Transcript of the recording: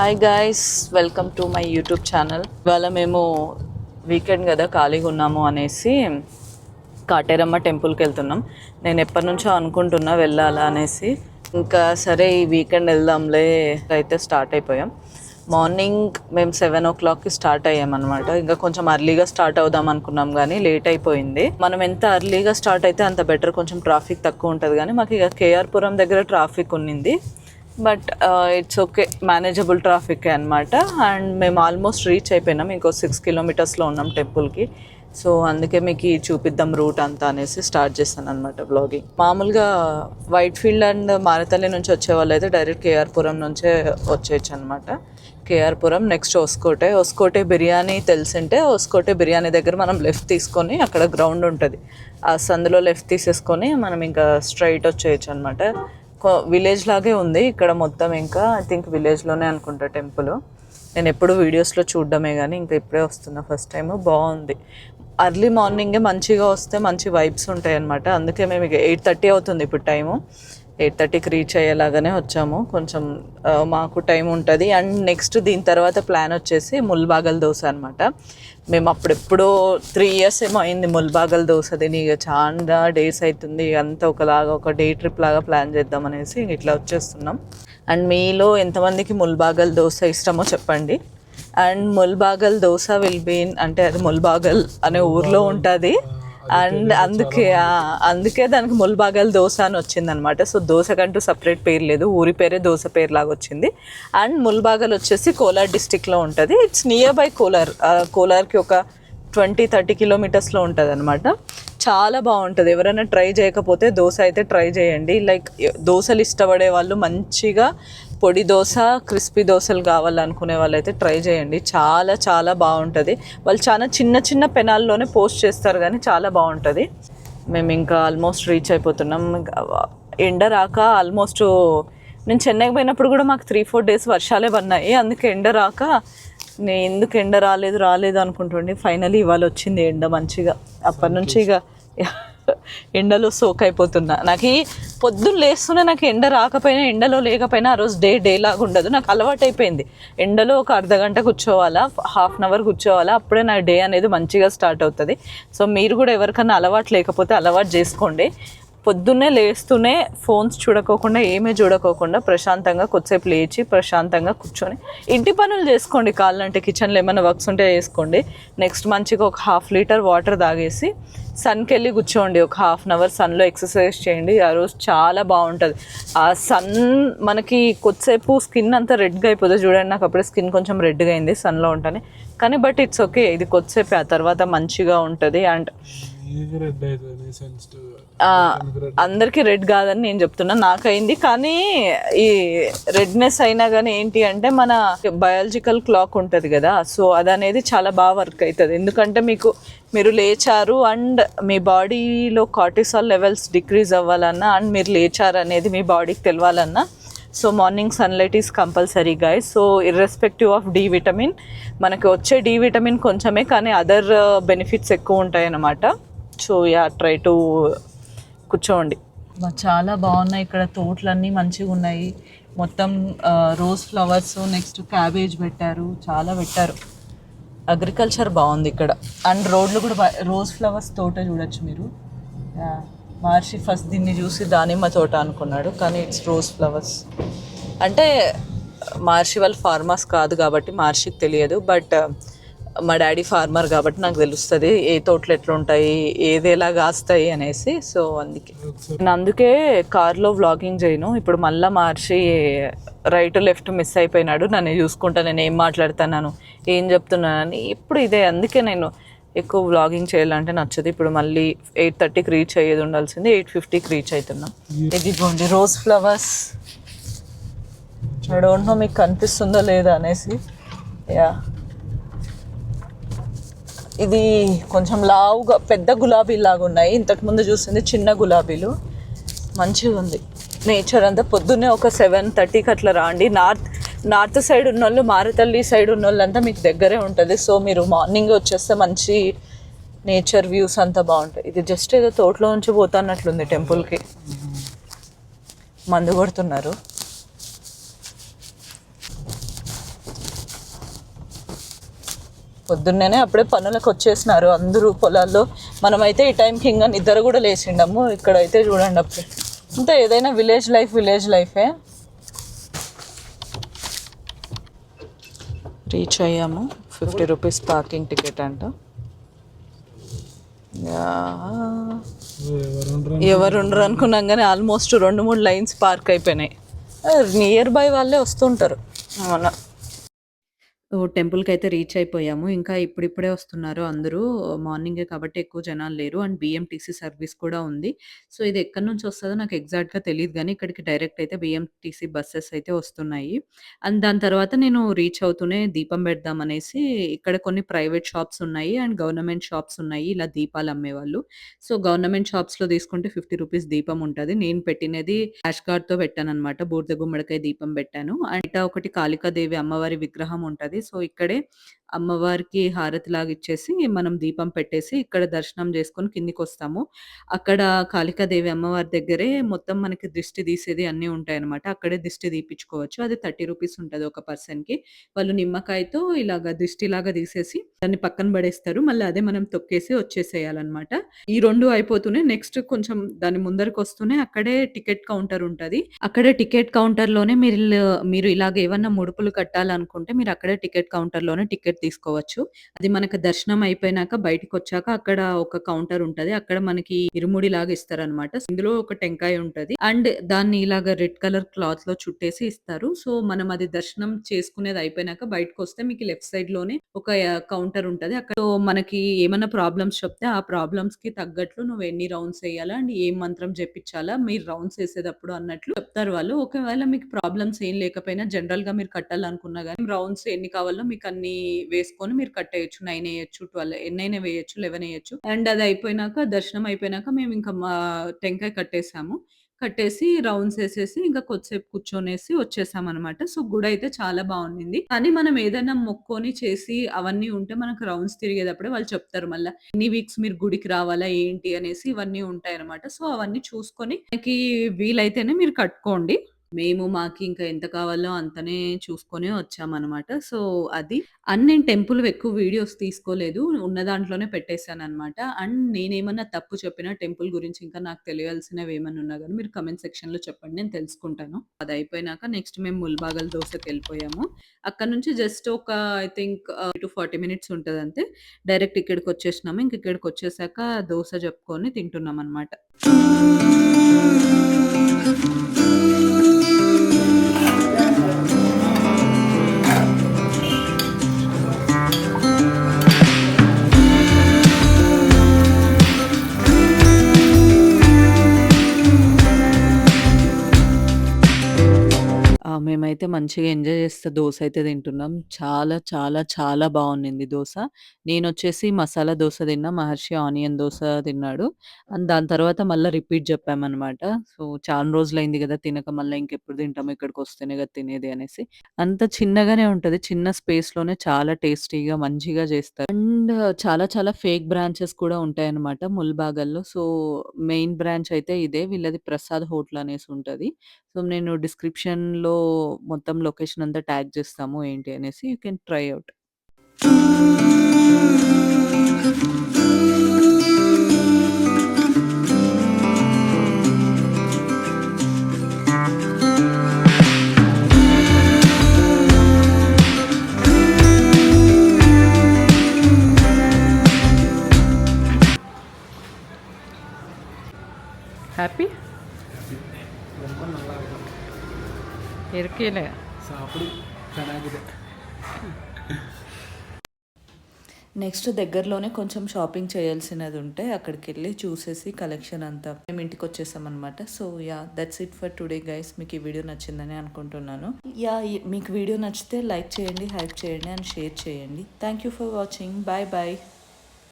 Hi guys, welcome to my YouTube channel. ఇవాళ మేము weekend కదా ఖాళీగా ఉన్నాము అనేసి కాటేరమ్మ టెంపుల్కి వెళ్తున్నాం. నేను ఎప్పటి నుంచో అనుకుంటున్నా వెళ్ళాలా అనేసి, ఇంకా సరే ఈ వీకెండ్ వెళ్దాంలే అయితే స్టార్ట్ అయిపోయాం. మార్నింగ్ మేము 7 o'clockకి స్టార్ట్ అయ్యామన్నమాట. ఇంకా కొంచెం అర్లీగా స్టార్ట్ అవుదాం అనుకున్నాం కానీ లేట్ అయిపోయింది. మనం ఎంత అర్లీగా స్టార్ట్ అయితే అంత బెటర్, కొంచెం ట్రాఫిక్ తక్కువ ఉంటుంది. కానీ మాకు ఇక కేఆర్పురం దగ్గర ట్రాఫిక్ ఉన్నింది, but it's okay, manageable traffic అనమాట. అండ్ మేము ఆల్మోస్ట్ రీచ్ అయిపోయినాం, ఇంకో 6 kilometers ఉన్నాం టెంపుల్కి. సో అందుకే మీకు చూపిద్దాం రూట్ అంతా అనేసి స్టార్ట్ చేస్తాను అనమాట బ్లాగింగ్. మామూలుగా వైట్ ఫీల్డ్ అండ్ మారతల్లి నుంచి వచ్చే వాళ్ళు అయితే డైరెక్ట్ కేఆర్పురం నుంచే వచ్చేయచ్చు అనమాట. కేఆర్పురం నెక్స్ట్ ఒస్కోటే బిర్యానీ తెలిసింటే ఒస్కోటే బిర్యానీ దగ్గర మనం లెఫ్ట్ తీసుకొని అక్కడ గ్రౌండ్ ఉంటుంది, ఆ సందులో లెఫ్ట్ తీసేసుకొని మనం ఇంకా స్ట్రైట్ వచ్చేయచ్చు అనమాట. విలేజ్ లాగే ఉంది ఇక్కడ మొత్తం, ఇంకా ఐ థింక్ విలేజ్లోనే అనుకుంటా టెంపుల్. నేను ఎప్పుడు వీడియోస్లో చూడడమే కానీ ఇంకా ఇప్పుడే వస్తున్నా ఫస్ట్ టైం. బాగుంది, అర్లీ మార్నింగే మంచిగా వస్తే మంచి వైబ్స్ ఉంటాయి అనమాట. అందుకే మేము ఇక 8:30 అవుతుంది ఇప్పుడు టైము. 8:30కి రీచ్ అయ్యేలాగానే వచ్చాము, కొంచెం మాకు టైం ఉంటుంది. అండ్ నెక్స్ట్ దీని తర్వాత ప్లాన్ వచ్చేసి ముల్బాగల్ దోశ అనమాట. మేము అప్పుడెప్పుడో 3 years ఏమో అయింది ముల్బాగల్ దోశ తిని, ఇక చాలా డేస్ అవుతుంది. అంతా ఒక డే ట్రిప్ లాగా ప్లాన్ చేద్దాం అనేసి ఇట్లా వచ్చేస్తున్నాం. అండ్ మీలో ఎంతమందికి ముల్బాగల్ దోశ ఇష్టమో చెప్పండి. And Mulbagal dosa will be అంటే అది ముల్బాగల్ అనే ఊర్లో ఉంటుంది. అండ్ అందుకే దానికి ముల్బాగల్ దోశ అని వచ్చిందనమాట. సో దోశకంటూ సపరేట్ పేరు లేదు, ఊరి పేరే దోశ పేరు లాగా వచ్చింది. అండ్ ముల్బాగల్ వచ్చేసి కోలార్ డిస్టిక్లో ఉంటుంది. ఇట్స్ నియర్ బై కోలార్కి ఒక 20-30 kilometers ఉంటుంది అనమాట. చాలా బాగుంటుంది. ఎవరైనా ట్రై చేయకపోతే దోశ అయితే ట్రై చేయండి. లైక్ దోశలు ఇష్టపడే వాళ్ళు, మంచిగా పొడి దోశ, క్రిస్పీ దోశలు కావాలనుకునే వాళ్ళు అయితే ట్రై చేయండి. చాలా చాలా బాగుంటుంది. వాళ్ళు చాలా చిన్న పెనాల్లోనే పోస్ట్ చేస్తారు కానీ చాలా బాగుంటుంది. మేము ఇంకా ఆల్మోస్ట్ రీచ్ అయిపోతున్నాం. ఎండ రాక ఆల్మోస్ట్ నేను చెన్నైకి పోయినప్పుడు కూడా మాకు 3-4 days వర్షాలే పడినాయి. అందుకే ఎండ రాక నేను ఎందుకు ఎండ రాలేదు అనుకుంటుండే. ఫైనలీ ఇవాళ వచ్చింది ఎండ మంచిగా. అప్పటి నుంచి ఇక ఎండలో సోక్ అయిపోతున్నా. నాకు పొద్దున్న లేస్తూనే నాకు ఎండ రాకపోయినా, ఎండలో లేకపోయినా ఆ రోజు డే లాగా ఉండదు. నాకు అలవాటు అయిపోయింది. ఎండలో ఒక అర్ధగంట కూర్చోవాలా, హాఫ్ అన్ అవర్ కూర్చోవాలా, అప్పుడే నా డే అనేది మంచిగా స్టార్ట్ అవుతుంది. సో మీరు కూడా ఎవరికన్నా అలవాటు లేకపోతే అలవాటు చేసుకోండి. పొద్దున్నే లేస్తూనే ఫోన్స్ చూడకోకుండా, ఏమీ చూడకోకుండా ప్రశాంతంగా కొద్దిసేపు లేచి ప్రశాంతంగా కూర్చొని ఇంటి పనులు చేసుకోండి. కావాలంటే కిచెన్లో ఏమైనా వర్క్స్ ఉంటే చేసుకోండి. నెక్స్ట్ మంచిగా ఒక 1/2 liter వాటర్ తాగేసి సన్కి వెళ్ళి కూర్చోండి. ఒక 1/2 an hour సన్లో ఎక్సర్సైజ్ చేయండి. ఆ రోజు చాలా బాగుంటుంది. ఆ సన్ మనకి కొద్దిసేపు స్కిన్ అంతా రెడ్గా అయిపోతుంది. చూడండి, నాకు అప్పుడే స్కిన్ కొంచెం రెడ్గా అయింది సన్లో ఉంటానే. కానీ బట్ ఇట్స్ ఓకే, ఇది కొద్దిసేపు, ఆ తర్వాత మంచిగా ఉంటుంది. అండ్ అందరికీ రెడ్ కాదని నేను చెప్తున్నా, నాకైంది. కానీ ఈ రెడ్నెస్ అయినా కానీ ఏంటి అంటే మన బయాలజికల్ క్లాక్ ఉంటుంది కదా, సో అది అనేది చాలా బాగా వర్క్ అవుతుంది. ఎందుకంటే మీరు లేచారు అండ్ మీ బాడీలో కార్టిసాల్ లెవెల్స్ డిక్రీజ్ అవ్వాలన్నా, అండ్ మీరు లేచారు అనేది మీ బాడీకి తెలవాలన్నా, so morning sunlight is compulsory guys. So irrespective of D vitamin, మనకి వచ్చే డి విటమిన్ కొంచెమే కానీ అదర్ బెనిఫిట్స్ ఎక్కువ ఉంటాయి అన్నమాట. సో ట్రై టు కూర్చోండి. చాలా బాగున్నాయి ఇక్కడ, తోటలన్నీ మంచిగా ఉన్నాయి. మొత్తం రోజ్ ఫ్లవర్స్, నెక్స్ట్ క్యాబేజ్ పెట్టారు, చాలా పెట్టారు. అగ్రికల్చర్ బాగుంది ఇక్కడ. అండ్ రోడ్లు కూడా రోజ్ ఫ్లవర్స్ తోట చూడొచ్చు మీరు. మహర్షి ఫస్ట్ దీన్ని చూసి దానిమ్మ తోట అనుకున్నాడు, కానీ ఇట్స్ రోజ్ ఫ్లవర్స్. అంటే మహర్షి వాళ్ళు ఫార్మర్స్ కాదు కాబట్టి మహర్షికి తెలియదు, బట్ మా డాడీ ఫార్మర్ కాబట్టి నాకు తెలుస్తుంది ఏ తోటలు ఎట్లుంటాయి, ఏది ఎలా కాస్తాయి అనేసి. సో నేను అందుకే కార్లో వ్లాగింగ్ చేయను. ఇప్పుడు మళ్ళీ మహర్షి రైట్ లెఫ్ట్ మిస్ అయిపోయినాడు, నన్ను చూసుకుంటా నేను ఏం మాట్లాడుతున్నాను, ఏం చెప్తున్నానని ఇప్పుడు ఇదే. అందుకే నేను ఎక్కువ వ్లాగింగ్ చేయాలంటే నచ్చదు. ఇప్పుడు మళ్ళీ 8:30కి రీచ్ అయ్యేది ఉండాల్సింది, 8:50కి రీచ్ అవుతున్నాం. ఇదిగోండి rose flowers. I don't know మీకు కనిపిస్తుందో లేదా అనేసి. ఇది కొంచెం లావుగా పెద్ద గులాబీ లాగా ఉన్నాయి. ఇంతకుముందు చూసింది చిన్న గులాబీలు. మంచిగా ఉంది నేచర్ అంతా. పొద్దున్నే ఒక 7:30కి అట్లా రాండి. నార్త్ సైడ్ ఉన్నోళ్ళు, మారతల్లి సైడ్ ఉన్నోళ్ళంతా మీకు దగ్గరే ఉంటుంది. సో మీరు మార్నింగ్ వచ్చేస్తే మంచి నేచర్ వ్యూస్ అంతా బాగుంటాయి. ఇది జస్ట్ ఏదో తోటలో నుంచి పోతున్నట్లుంది టెంపుల్కి. మందు కొడుతున్నారు. పొద్దున్నేనే అప్పుడే పనులకు వచ్చేసినారు అందరూ పొలాల్లో. మనమైతే ఈ టైంకి ఇంకా నిద్ర కూడా లేచిండము. ఇక్కడైతే చూడండి అప్పుడే అంతే, ఏదైనా విలేజ్ లైఫే. రీచ్ అయ్యాము. 50 రూపీస్ పార్కింగ్ టికెట్ అంట. ఎవరుండరు అనుకున్నాం కానీ ఆల్మోస్ట్ 2-3 లైన్స్ పార్క్ అయిపోయినాయి. నియర్ బై వాళ్ళే వస్తుంటారు. అవునా, టెంపుల్కి అయితే రీచ్ అయిపోయాము. ఇంకా ఇప్పుడిప్పుడే వస్తున్నారు అందరూ. మార్నింగే కాబట్టి ఎక్కువ జనాలు లేరు. అండ్ బిఎంటీసీ సర్వీస్ కూడా ఉంది. సో ఇది ఎక్కడి నుంచి వస్తుందో నాకు ఎగ్జాక్ట్గా తెలియదు, కానీ ఇక్కడికి డైరెక్ట్ అయితే బిఎంటీసీ బస్సెస్ అయితే వస్తున్నాయి. అండ్ దాని తర్వాత నేను రీచ్ అవుతూనే దీపం పెడదాం అనేసి, ఇక్కడ కొన్ని ప్రైవేట్ షాప్స్ ఉన్నాయి అండ్ గవర్నమెంట్ షాప్స్ ఉన్నాయి ఇలా దీపాలు అమ్మేవాళ్ళు. సో గవర్నమెంట్ షాప్స్లో తీసుకుంటే 50 రూపీస్ దీపం ఉంటుంది. నేను పెట్టినది యాష్ కార్డ్తో పెట్టాను అనమాట. బూడిద గుమ్మడికాయ దీపం పెట్టాను. అండ్ ఒకటి కాళికాదేవి అమ్మవారి విగ్రహం ఉంటుంది. సో ఇక్కడే అమ్మవారికి హారతిలాగా ఇచ్చేసి మనం దీపం పెట్టేసి ఇక్కడ దర్శనం చేసుకొని కిందికొస్తాము. అక్కడ కాళికాదేవి అమ్మవారి దగ్గరే మొత్తం మనకి దిష్టి తీసేది అన్నీ ఉంటాయన్నమాట. అక్కడే దిష్టి తీపిచ్చుకోవచ్చు. అది 30 రూపీస్ ఉంటది ఒక పర్సన్‌కి. వాళ్ళు నిమ్మకాయతో ఇలాగ దిష్టిలాగా తీసేసి దాన్ని పక్కన పడేస్తారు. మళ్ళీ అదే మనం తొక్కేసి వచ్చేసేయాలన్నమాట. ఈ 2 అయిపోతూనే నెక్స్ట్ కొంచెం దాని ముందరకొస్తూనే అక్కడే టికెట్ కౌంటర్ ఉంటది. అక్కడే టికెట్ కౌంటర్‌లోనే మీరు ఇలాగ ఏవన్నా ముడుపులు కట్టాలనుకుంటే మీరు అక్కడే టికెట్ కౌంటర్‌లోనే టికెట్ తీసుకోవచ్చు. అది మనకు దర్శనం అయిపోయినాక బయటికొచ్చాక అక్కడ ఒక కౌంటర్ ఉంటది. అక్కడ మనకి ఇరుముడిలాగా ఇస్తారనమాట. ఇందులో ఒక టెంకాయ ఉంటది. అండ్ దాన్ని ఇలాగ రెడ్ కలర్ క్లాత్‌లో చుట్టేసి ఇస్తారు. సో మనం అది దర్శనం చేసుకునేది అయిపోయినాక బయటకొస్తే మీకు లెఫ్ట్ సైడ్‌లోనే ఒక కౌంటర్ ఉంటది. అక్కడ మనకి ఏమన్నా ప్రాబ్లమ్స్ చెప్తే ఆ ప్రాబ్లమ్స్‌కి తగ్గట్లు నువ్వు ఎన్ని రౌండ్స్ ఎయ్యాలా అండ్ ఏ మంత్రం జపించాలా మీరు రౌండ్స్ ఎసేటప్పుడు అన్నట్లు చెప్తారు వాళ్ళు. ఒకవేళ మీకు ప్రాబ్లమ్స్ ఏం లేకపోయినా జనరల్‌గా మీరు కట్టాలనుకున్నా గాని రౌండ్స్ ఎన్ని కావాలో మీకు అన్ని వేసుకొని మీరు కట్టేయొచ్చు. 9 ఎయొచ్చు, 12 ఎన్నైనా వేయొచ్చు, 11 ఎయొచ్చు. అండ్ అది అయిపోయినాక దర్శనం అయిపోయినాక మేము ఇంకా మా టెంకాయ కట్టేసాము. కట్టేసి రౌండ్స్ ఎసేసి ఇంకా కొద్దిసేపు కూర్చొనేసి వచ్చేసామనమాట. సో గుడైతే చాలా బావుండింది. కానీ మనం ఏదైనా మొక్కుకొని చేసి అవన్నీ ఉంటే మనకు రౌండ్స్ తిరిగేటప్పుడే వాళ్ళు చెప్తారు మళ్ళా. ఎన్ని వీక్స్ మీరు గుడికి రావాలా ఏంటి అనేసి ఇవన్నీ ఉంటాయన్నమాట. సో అవన్నీ చూసుకొని మనకి వీలైతేనే మీరు కట్టుకోండి. మాకి ఇంకా ఎంత కావాలో అంతనే చూసుకొనే వచ్చామనమాట. సో, అది. అండ్ నేను టెంపుల్‌వి ఎక్కువ వీడియోస్ తీసుకోలేదు. ఉన్న దాంట్లోనే పెట్టేసాననమాట. అండ్ నేనేమన్నా తప్పు చెప్పినా టెంపుల్ గురించి ఇంకా నాకు తెలియాల్సినవి ఏమన్నా ఉన్నా గాని మీరు కామెంట్ సెక్షన్‌లో చెప్పండి. నేను తెలుసుకుంటాను. అదయిపోయినాక నెక్స్ట్ మేము ముల్బాగల్ దోసకెళ్ళిపోయాము. అక్కడి నుంచి జస్ట్ ఒక ఐ థింక్ 40 మినిట్స్ ఉంటదంతే. డైరెక్ట్ ఇక్కడికొచ్చేసినాము. ఇంక ఇక్కడికొచ్చేసాక దోస జెప్పుకొని తింటున్నామనమాట. మేమైతే మంచిగా ఎంజాయ్ చేస్తూ దోస అయితే తింటున్నాం. చాలా చాలా చాలా బావుండింది దోస. నేనొచ్చేసి మసాలా దోస తిన్నా. మహర్షి ఆనియన్ దోస తిన్నాడు. అండ్ దాని తర్వాత మళ్ళా రిపీట్ చెప్పామనమాట. సో, చాలా రోజులైంది గదా! తినక మళ్ళా ఇంకెప్పుడు తింటాము ఇక్కడికొస్తేనే గదా తినేది అనేసి. అంత చిన్నగానే ఉంటది. చిన్న స్పేస్‌లోనే చాలా టేస్టీగా మంచిగా చేస్తారు. అండ్ చాలా చాలా ఫేక్ బ్రాంచెస్ కూడా ఉంటాయన్నమాట ముల్బాగల్‌లో. సో, మెయిన్ బ్రాంచ్ అయితే ఇదే. వీళ్ళది ప్రసాద్ హోటల్ అనేసి ఉంటది. సో, నేను డిస్క్రిప్షన్‌లో మొత్తం లొకేషన్ అంతా ట్యాగ్ చేస్తాము ఏంటి అనేసి. You can try out. Happy? ಇರ್ಕಿಲ್ಲ ಸಾಪಡಿ ಚೆನ್ನಾಗಿದೆ. నెక్స్ట్ దగ్గరలోనే కొంచెం షాపింగ్ చేయాల్సినది ఉంటే అక్కడికెళ్ళి చూసేసి కలెక్షన్ అంతా మేము ఇంటికి వచ్చేసామన్నమాట. So yeah, that's it for today guys. మీకు ఈ వీడియో నచ్చిందని అనుకుంటున్నాను. యా, మీకు వీడియో నచ్చితే లైక్ చేయండి, హైప్ చేయండి అండ్ షేర్ చేయండి. Thank you for watching. Bye bye.